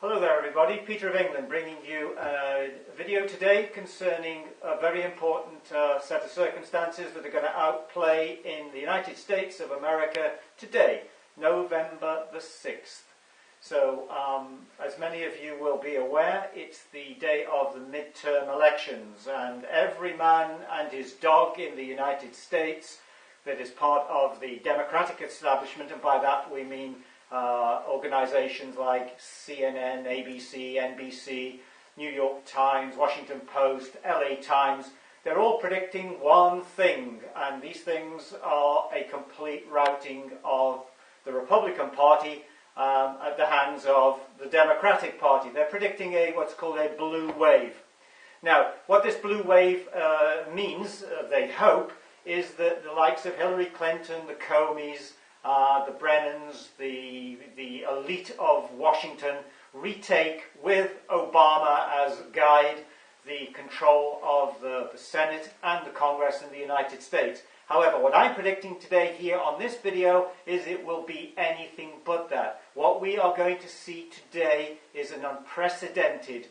Hello there everybody, Peter of England bringing you a video today concerning a very important set of circumstances that are going to outplay in the United States of America today, November the 6th. So, as many of you will be aware, it's the day of the midterm elections, and every man and his dog in the United States that is part of the Democratic establishment, and by that we mean organizations like CNN, ABC, NBC, New York Times, Washington Post, LA Times, they're all predicting one thing, and these things are a complete routing of the Republican Party at the hands of the Democratic Party. They're predicting what's called a blue wave. Now, what this blue wave means, they hope, is that the likes of Hillary Clinton, the Comeys, the Brennans, the elite of Washington retake, with Obama as guide, the control of the Senate and the Congress in the United States. However, what I'm predicting today here on this video is it will be anything but that. What we are going to see today is an unprecedented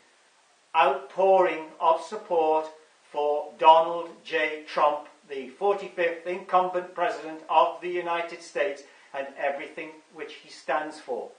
outpouring of support for Donald J. Trump, the 45th incumbent president of the United States, and everything which he stands for.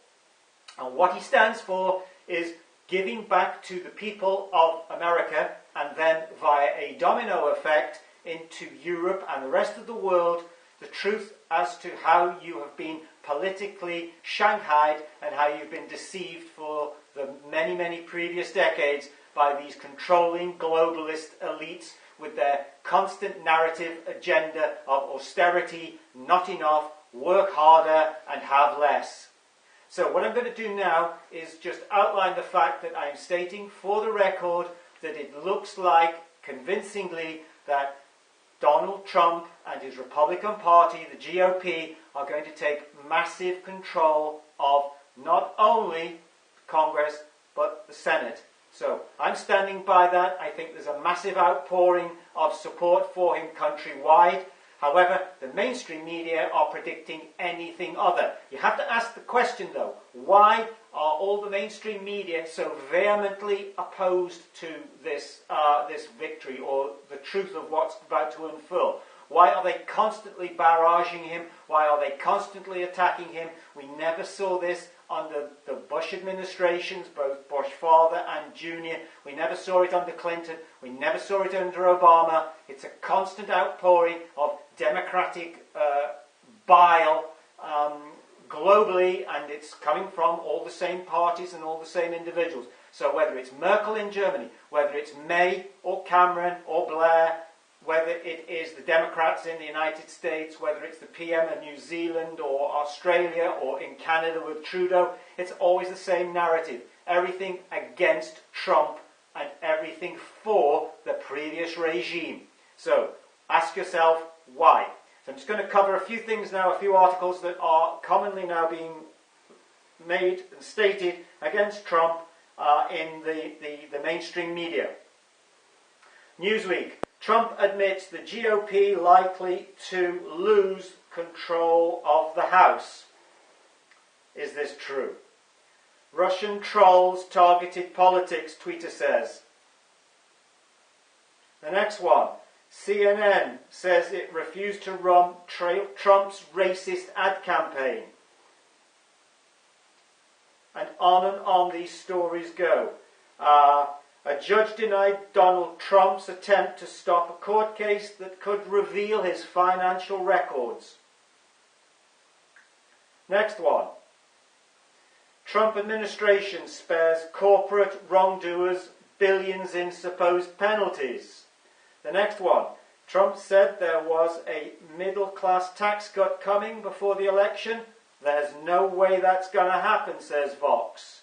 And what he stands for is giving back to the people of America, and then via a domino effect into Europe and the rest of the world, the truth as to how you have been politically shanghaied and how you've been deceived for the many, many previous decades by these controlling globalist elites with their constant narrative agenda of austerity, not enough, work harder and have less. So what I'm going to do now is just outline the fact that I'm stating for the record that it looks like, convincingly, that Donald Trump and his Republican Party, the GOP, are going to take massive control of not only Congress but the Senate. So I'm standing by that. I think there's a massive outpouring of support for him countrywide. However, the mainstream media are predicting anything other. You have to ask the question though, why are all the mainstream media so vehemently opposed to this victory, or the truth of what's about to unfurl? Why are they constantly barraging him? Why are they constantly attacking him? We never saw this under the Bush administrations, both Bush father and junior. We never saw it under Clinton. We never saw it under Obama. It's a constant outpouring of Democratic bile globally, and it's coming from all the same parties and all the same individuals. So whether it's Merkel in Germany, whether it's May or Cameron or Blair, whether it is the Democrats in the United States, whether it's the PM of New Zealand or Australia or in Canada with Trudeau, it's always the same narrative. Everything against Trump and everything for the previous regime. So ask yourself why. So I'm just going to cover a few things now, a few articles that are commonly now being made and stated against Trump in the mainstream media. Newsweek. Trump admits the GOP likely to lose control of the House. Is this true? Russian trolls targeted politics, Twitter says. The next one. CNN says it refused to run Trump's racist ad campaign. And on these stories go. A judge denied Donald Trump's attempt to stop a court case that could reveal his financial records. Next one. Trump administration spares corporate wrongdoers billions in supposed penalties. The next one. Trump said there was a middle-class tax cut coming before the election. There's no way that's going to happen, says Vox.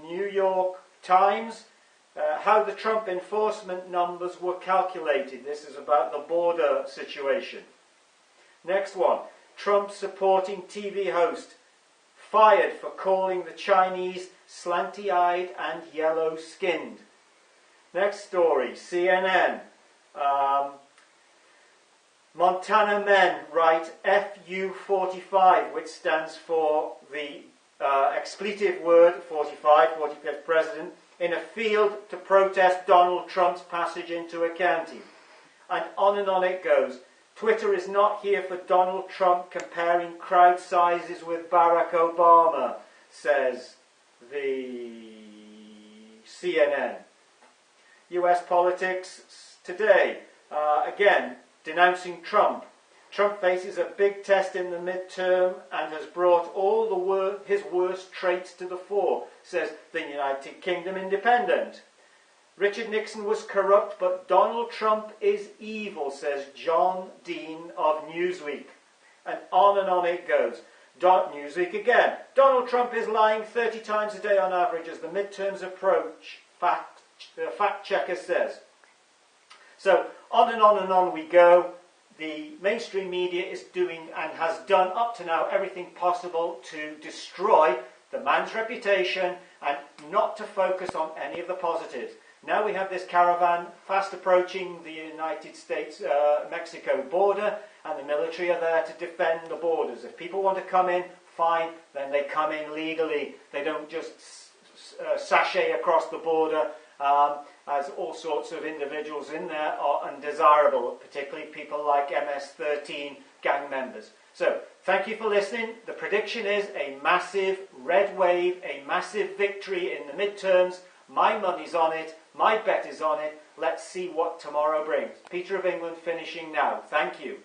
New York Times, how the Trump enforcement numbers were calculated. This is about the border situation. Next one. Trump supporting TV host fired for calling the Chinese slanty-eyed and yellow-skinned. Next story. CNN. Montana men write FU45, which stands for the expletive word, 45th president, in a field to protest Donald Trump's passage into a county. And on it goes. Twitter is not here for Donald Trump comparing crowd sizes with Barack Obama, says the CNN. US politics today, again, denouncing Trump. Trump faces a big test in the midterm and has brought all his worst traits to the fore, says the United Kingdom Independent. Richard Nixon was corrupt, but Donald Trump is evil, says John Dean of Newsweek. And on it goes. Newsweek again. Donald Trump is lying 30 times a day on average as the midterms approach, fact checker says. So on we go. The mainstream media is doing and has done up to now everything possible to destroy the man's reputation and not to focus on any of the positives. Now we have this caravan fast approaching the United States-Mexico border, and the military are there to defend the borders. If people want to come in, fine, then they come in legally. They don't just sashay across the border, as all sorts of individuals in there are undesirable, particularly people like MS-13 gang members. So, thank you for listening. The prediction is a massive red wave, a massive victory in the midterms. My money's on it. My bet is on it. Let's see what tomorrow brings. Peter of England finishing now. Thank you.